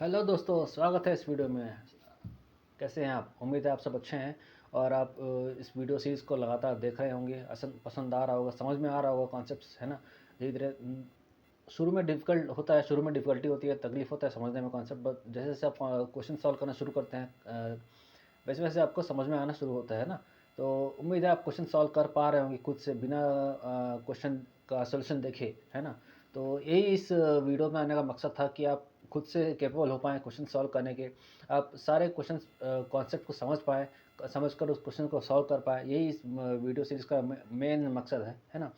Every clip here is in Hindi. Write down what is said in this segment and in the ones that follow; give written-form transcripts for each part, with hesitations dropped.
हेलो दोस्तों, स्वागत है इस वीडियो में। कैसे हैं आप? उम्मीद है आप सब अच्छे हैं और आप इस वीडियो सीरीज़ को लगातार देख रहे होंगे। पसंद आ रहा होगा, समझ में आ रहा होगा कॉन्सेप्ट्स, है ना। धीरे धीरे शुरू में डिफ़िकल्ट होता है, शुरू में डिफ़िकल्टी होती है, तकलीफ़ होता है समझने में कॉन्सेप्ट, बट जैसे जैसे आप क्वेश्चन सॉल्व करना शुरू करते हैं वैसे वैसे आपको समझ में आना शुरू होता है ना। तो उम्मीद है आप क्वेश्चन सॉल्व कर पा रहे होंगे खुद से, बिना क्वेश्चन का सोल्यूशन देखे, है ना। तो यही इस वीडियो में आने का मकसद था कि आप खुद से कैपेबल हो पाएँ क्वेश्चन सॉल्व करने के। आप सारे क्वेश्चन कॉन्सेप्ट को समझ पाएँ, समझ कर उस क्वेश्चन को सॉल्व कर पाएँ। यही इस वीडियो सीरीज़ का मेन मकसद है ना।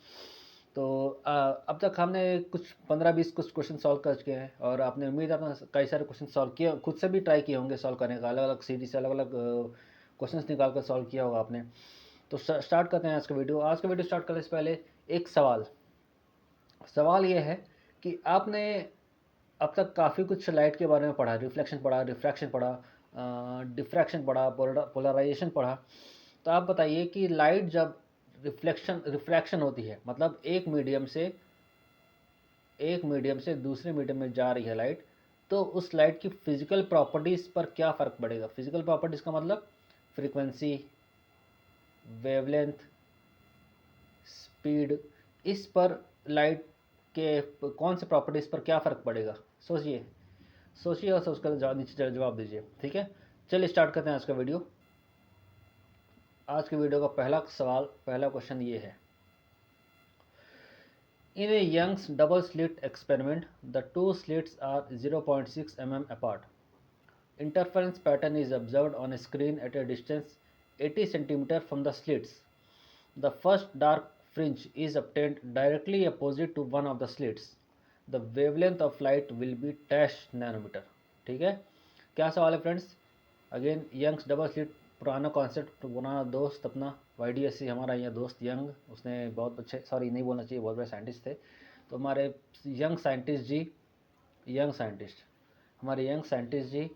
तो अब तक हमने कुछ 15-20 कुछ क्वेश्चन सॉल्व कर चुके हैं और आपने उम्मीद है आपने कई सारे क्वेश्चन सॉल्व किए, खुद से भी ट्राई किए होंगे सॉल्व करने का, अलग अलग सीरीज से अलग अलग क्वेश्चंस निकाल कर सॉल्व किया होगा आपने। तो स्टार्ट करते हैं आज का वीडियो। आज का वीडियो स्टार्ट करने से पहले एक सवाल ये है कि आपने अब तक काफ़ी कुछ लाइट के बारे में पढ़ा, रिफ्लेक्शन पढ़ा, रिफ्रैक्शन पढ़ा, डिफ्रैक्शन पढ़ा, पोलराइजेशन पढ़ा। तो आप बताइए कि लाइट जब रिफ्रैक्शन होती है, मतलब एक मीडियम से दूसरे मीडियम में जा रही है लाइट, तो उस लाइट की फिजिकल प्रॉपर्टीज़ पर क्या फ़र्क पड़ेगा। फिजिकल प्रॉपर्टीज़ का मतलब फ्रीक्वेंसी, वेवलेंथ, स्पीड, इस पर लाइट के कौन से प्रॉपर्टीज़ पर क्या फ़र्क पड़ेगा। सोचिए सोचिए और उसका नीचे जवाब दीजिए, ठीक है। चलिए स्टार्ट करते हैं आज का वीडियो। आज के वीडियो का पहला क्वेश्चन ये है। In a Young's double slit experiment, the two slits are 0.6 mm apart. Interference pattern is observed on a screen at a distance 80 cm from the slits. The first dark fringe is obtained directly opposite to one of the slits. The wavelength of light will be dash nanometer. ठीक है, क्या सवाल है friends? Again Young's double slit, पुराना कॉन्सेप्ट, पुराना दोस्त अपना YDSC, हमारा यहाँ दोस्त यंग, उसने बहुत अच्छे, सॉरी नहीं बोलना चाहिए, बहुत बड़े साइंटिस्ट थे। तो हमारे यंग साइंटिस्ट जी यंग साइंटिस्ट हमारे यंग साइंटिस्ट जी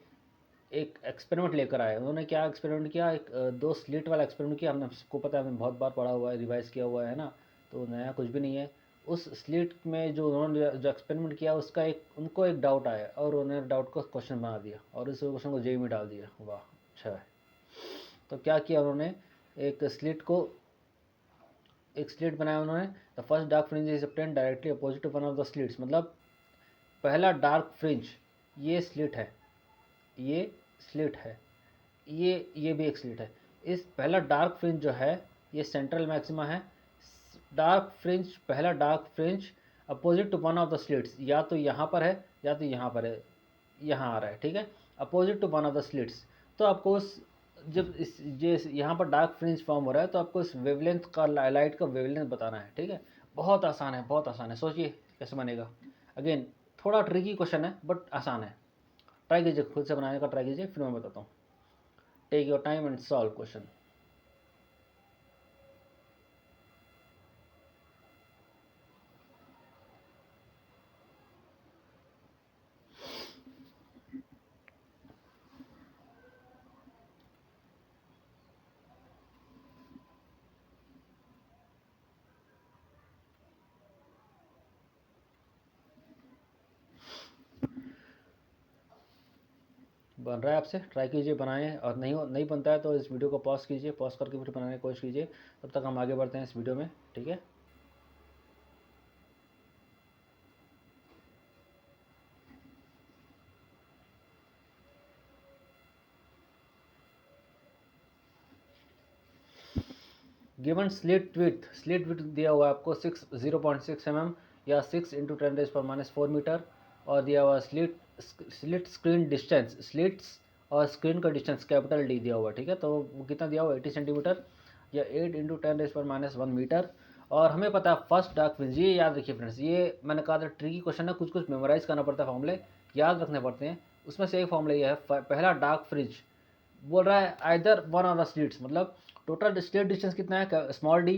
एक एक्सपेरिमेंट लेकर आए। उन्होंने क्या एक्सपेरिमेंट किया? एक दो स्लिट वाला एक्सपेरिमेंट किया। हमने सबको पता है, हमने बहुत बार पढ़ा हुआ है, रिवाइज किया हुआ है ना, तो नया कुछ भी नहीं है। उस स्लिट में जो उन्होंने जो एक्सपेरिमेंट किया, उसका उनको एक डाउट आया और उन्होंने डाउट को क्वेश्चन बना दिया और उस क्वेश्चन को जेई में डाल दिया। वाह, अच्छा है। तो क्या किया उन्होंने? एक स्लिट बनाया उन्होंने। The first dark fringe is obtained directly opposite to one of the slits, मतलब पहला डार्क फ्रिंज, ये स्लिट है, ये स्लिट है, ये भी एक स्लिट है। इस पहला डार्क फ्रिंज जो है, ये सेंट्रल मैक्सिमा है। पहला dark fringe opposite to one of the slits, या तो यहाँ पर है या तो यहाँ पर है, यहाँ आ रहा है, ठीक है, opposite to one of the slits. तो आपको उस जब इस ये यहाँ पर डार्क फ्रिंज फॉर्म हो रहा है, तो आपको इस वेवलेंथ का, लाइट का वेवलेंथ बताना है, ठीक है। बहुत आसान है, बहुत आसान है, सोचिए कैसे बनेगा। अगेन थोड़ा ट्रिकी क्वेश्चन है बट आसान है। ट्राई कीजिए, खुद से बनाने का ट्राई कीजिए, फिर मैं बताता हूँ। Take your time and solve question. बन रहा है आपसे? ट्राई कीजिए, बनाएं, और नहीं बनता है तो इस वीडियो को पॉज कीजिए, पॉज करके फिर बनाने की कोशिश कीजिए। तब तक हम आगे बढ़ते हैं इस वीडियो में, ठीक है। गिवन स्लिट विथ दिया हुआ है आपको 0.6 mm या 6 × 10⁻⁴ मीटर, और दिया हुआ स्लिट स्क्रीन डिस्टेंस, स्लिट्स और स्क्रीन का डिस्टेंस कैपिटल D दिया हुआ है, ठीक है। तो वो कितना दिया हुआ? 80 सेंटीमीटर या 8 × 10⁻⁴ मीटर। और हमें पता है फर्स्ट डार्क फ्रिंज, ये याद रखिए फ्रेंड्स, ये मैंने कहा था ट्रिकी क्वेश्चन है, कुछ कुछ मेमोराइज करना पड़ता है, फॉर्मूले याद रखने पड़ते हैं। उसमें से एक फॉर्मूला ये है, पहला डार्क फ्रिंज बोल रहा है either one of the slits, मतलब टोटल स्लिट डिस्टेंस कितना है, स्मॉल डी।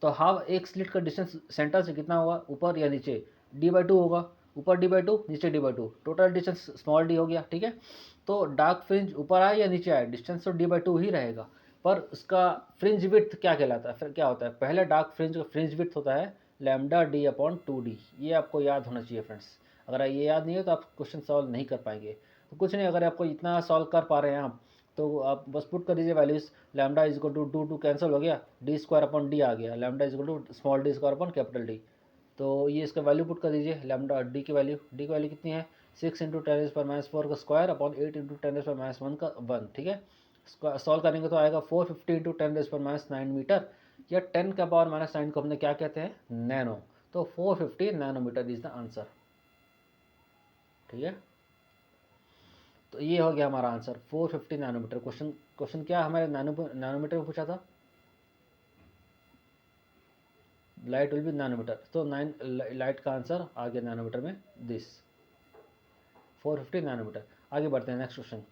तो हाफ एक स्लिट का डिस्टेंस सेंटर से कितना होगा, ऊपर या नीचे, D/2 होगा। ऊपर D/2, नीचे D/2, total distance small D हो गया, ठीक है। तो डार्क फ्रिंज ऊपर आए या नीचे आए, डिस्टेंस तो D/2 ही रहेगा, पर उसका फ्रिंज विड्थ क्या कहलाता है, फिर क्या होता है? पहले डार्क फ्रिंज का फ्रिंज विड्थ होता है λD/2D। ये आपको याद होना चाहिए फ्रेंड्स। अगर ये याद नहीं है तो आप क्वेश्चन सॉल्व नहीं कर पाएंगे। तो कुछ नहीं, अगर आपको इतना सॉल्व कर पा रहे हैं आप, तो आप बस पुट कर दीजिए values. Lambda is equal to 2 cancel हो गया, डी स्क्वायर अपॉन डी आ गया, lambda is equal to small D square upon capital D. तो ये इसका वैल्यू पुट कर दीजिए, लैम्डा डी की वैल्यू कितनी है, 6 इंटू 10⁻⁴ का स्क्वायर अपॉन 8 इंटू 10⁻1 का 1, ठीक है। सॉल्व करेंगे तो आएगा 450 इंटू 10⁻9 मीटर, या 10 का पावर -9 को हमने क्या कहते हैं, नैनो। तो 450 नैनोमीटर इज द आंसर, ठीक है। तो ये हो गया हमारा आंसर 450 नैनोमीटर। क्वेश्चन क्या हमारे नैनोमीटर में पूछा था, लाइट विल बी नैनोमीटर, तो 9 लाइट का आंसर आ गया नैनोमीटर में, दिस 450 नैनोमीटर। आगे बढ़ते हैं नेक्स्ट क्वेश्चन।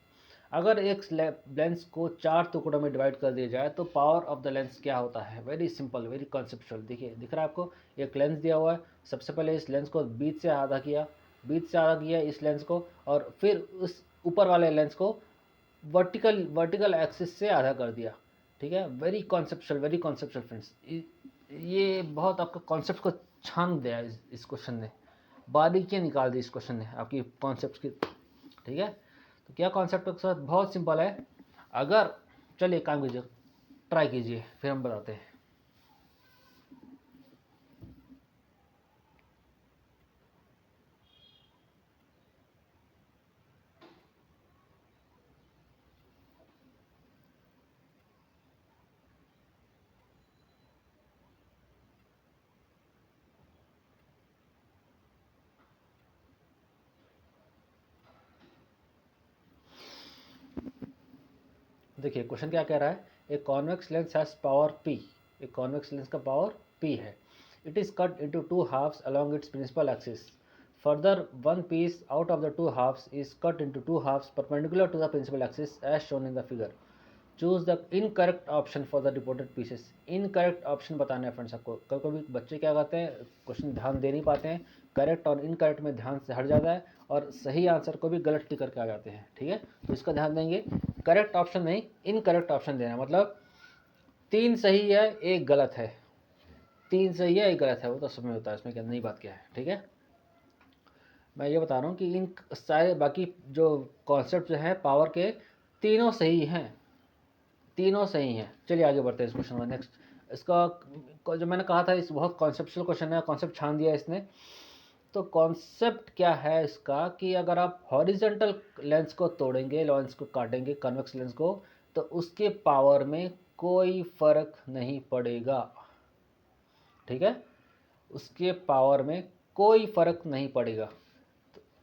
अगर एक लेंस को 4 टुकड़ों में डिवाइड कर दिया जाए तो पावर ऑफ द लेंस क्या होता है। Very simple, very conceptual. देखिए दिख रहा है आपको, एक लेंस दिया हुआ है, सबसे पहले इस लेंस को बीच से आधा किया इस लेंस को, और फिर उस ऊपर वाले लेंस को वर्टिकल एक्सिस से आधा कर दिया, ठीक है। Very conceptual friends. ये बहुत आपका कॉन्सेप्ट को छान दिया इस क्वेश्चन ने, बारीकियाँ निकाल दी इस क्वेश्चन ने आपकी कॉन्सेप्ट की, ठीक है। तो क्या कॉन्सेप्ट के साथ, बहुत सिंपल है। अगर चलिए काम कीजिए, ट्राई कीजिए, फिर हम बताते हैं। देखिए क्वेश्चन क्या कह रहा है, a convex lens has power P, एक कॉन्वेक्स लेंस का पावर P है। It is cut into 2 halves along its principal axis. Further one piece out of the 2 halves is cut into 2 halves perpendicular to the principal axis as shown in the figure. Choose the incorrect option for the reported pieces. Incorrect option बताना है फ्रेंड्स आपको। कभी कभी बच्चे क्या करते हैं, क्वेश्चन ध्यान दे नहीं पाते हैं, करेक्ट और इनकरेक्ट में ध्यान से हट जाता है, और सही आंसर को भी गलत टिक करके आ जाते हैं, ठीक है। तो इसका ध्यान देंगे, करेक्ट ऑप्शन नहीं, इनकरेक्ट ऑप्शन देना, मतलब 3 सही है 1 गलत है, 3 सही है 1 गलत है, वो तो समझ में होता है, इसमें क्या नई बात क्या है, ठीक है। मैं ये बता रहा हूँ कि इन सारे बाकी जो कॉन्सेप्ट जो हैं पावर के, तीनों सही हैं, तीनों सही हैं। चलिए आगे बढ़ते हैं इस क्वेश्चन में। नेक्स्ट इसका जो मैंने कहा था, इस बहुत कॉन्सेप्चुअल क्वेश्चन है, कॉन्सेप्ट छान दिया इसने। तो कॉन्सेप्ट क्या है इसका, कि अगर आप हॉरिजेंटल लेंस को तोड़ेंगे, लेंस को काटेंगे, कन्वेक्स लेंस को, तो उसके पावर में कोई फर्क नहीं पड़ेगा, ठीक है। उसके पावर में कोई फर्क नहीं पड़ेगा,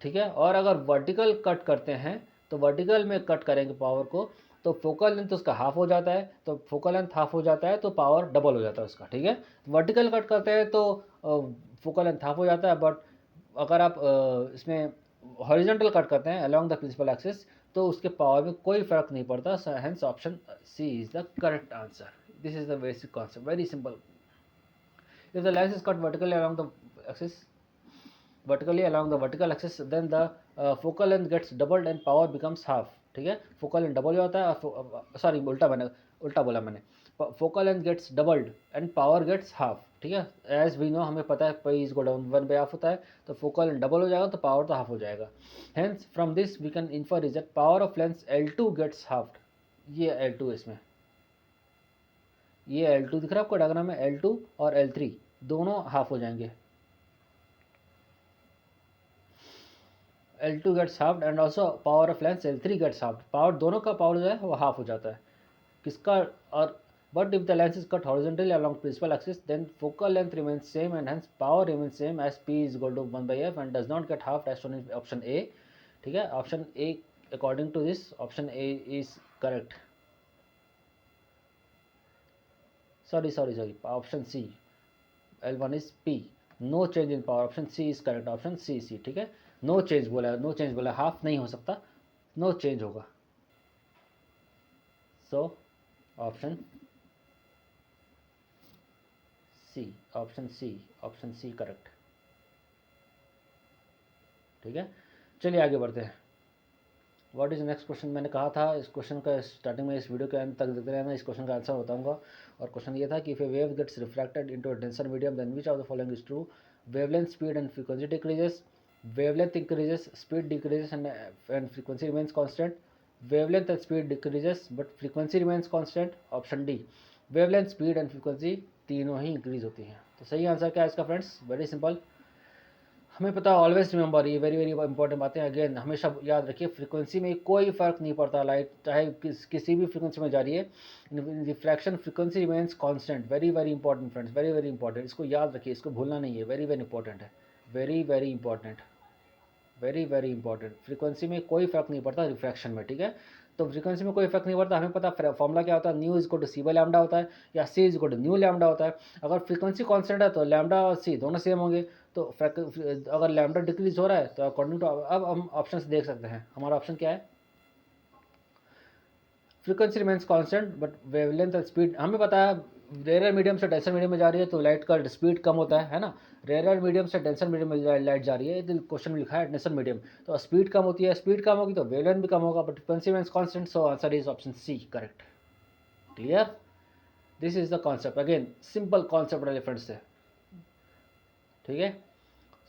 ठीक है। और अगर वर्टिकल कट करते हैं, तो वर्टिकल में कट करेंगे पावर को, तो फोकल लेंथ उसका हाफ हो जाता है, तो फोकल लेंथ हाफ हो जाता है तो पावर डबल हो जाता है उसका, ठीक है। वर्टिकल कट करते हैं तो फोकल लेंथ हाफ हो जाता है, बट अगर आप इसमें हॉरिजॉन्टल कट करते हैं अलोंग द प्रिंसिपल एक्सिस, तो उसके पावर में कोई फर्क नहीं पड़ता। Hence option C is the correct answer. This is the basic concept, very simple. If the lens is cut vertically along the axis, vertically along the vertical axis, then the focal length gets doubled and power becomes half, ठीक है। फोकल लेंथ डबल हो जाता है, सॉरी उल्टा बोला मैंने, focal length gets doubled and power gets half, ठीक है। एज वी नो, हमें पता है पाई इज इक्वल टू 1/2 होता है, तो फोकल लेंथ डबल हो जाएगा तो पावर तो हाफ हो जाएगा। Hence from this we can infer is that power of lens L2 gets half. ये L2 इसमें, ये L2 दिख रहा है आपको डायग्राम में, L2 और L3 दोनों हाफ हो जाएंगे। L2 gets halved and also power of lens L3 gets halved। Power दोनों का पावर जो है वो हाफ हो जाता है किसका, और but if the lens is cut horizontally along principal axis, then focal length remains same and hence power remains same as P is equal to 1/f and does not get halved as shown in option A, ठीक है। Option A, according to this option A is correct। sorry, option C, L1 is P, no change in power, option C is correct, option C, ठीक है। नो चेंज बोला, हाफ नहीं हो सकता, नो चेंज होगा। So option C, option C correct, ठीक है। चलिए आगे बढ़ते हैं। व्हाट इज नेक्स्ट क्वेश्चन, मैंने कहा था इस क्वेश्चन का स्टार्टिंग में, इस वीडियो के अंत तक देखते रहना, इस क्वेश्चन का आंसर बताऊंगा। और क्वेश्चन ये था कि if a wave gets refracted into a denser medium then which of the following is true. Wavelength, speed and frequency decreases, wavelength increases, speed decreases, and frequency remains constant. Wavelength and speed decreases but frequency remains constant. Option D, wavelength, speed and frequency तीनों ही इंक्रीज होती हैं। तो सही आंसर क्या है इसका फ्रेंड्स? Very simple. हमें पता है, ऑलवेज रिमेंबर, ये वेरी वेरी इंपॉर्टेंट बातें। अगेन हमेशा याद रखिए, फ्रीक्वेंसी में कोई फ़र्क नहीं पड़ता, लाइट चाहे किसी भी फ्रीक्वेंसी में जा रही है, refraction frequency remains constant. Very very important friends, very very important, इसको याद रखिए, इसको भूलना नहीं है, वेरी वेरी इंपॉर्टेंट है, very very important, very very important. Frequency में कोई फ़र्क नहीं पड़ता रिफ्रैक्शन में, ठीक है। तो फ्रीक्वेंसी में कोई फ़र्क नहीं पड़ता। हमें पता फॉर्मूला क्या होता है, nu is equal to C by lambda होता है, या C is equal to nu lambda होता है। अगर फ्रीक्वेंसी कांस्टेंट है तो लैम्डा और सी दोनों सेम होंगे। तो अगर लैम्डा डिक्रीज हो रहा है तो अकॉर्डिंग टू, अब हम ऑप्शन देख सकते हैं, हमारा ऑप्शन क्या है, frequency remains constant but wavelength और स्पीड। हमें पता है रेयर मीडियम से डेंसर मीडियम में जा रही है तो लाइट का स्पीड कम होता है ना। रेयर मीडियम से डेंसर मीडियम में लाइट जा रही है, तो क्वेश्चन में लिखा है डेंसर मीडियम, तो स्पीड कम होती है, स्पीड कम होगी तो वेवलेंथ भी कम होगा, but frequency remains constant, so answer is option C, correct. Clear? This is the concept, again simple concept वाले फ्रेंड्स से, ठीक है।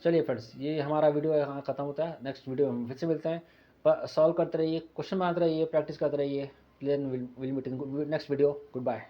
चलिए फ्रेंड्स, ये हमारा वीडियो यहाँ खत्म होता है, नेक्स्ट वीडियो में फिर से मिलते हैं। पर सॉल्व करते रहिए, क्वेश्चन बनाते रहिए, प्रैक्टिस करते रहिए। Clear? Will meet in next video. Good bye.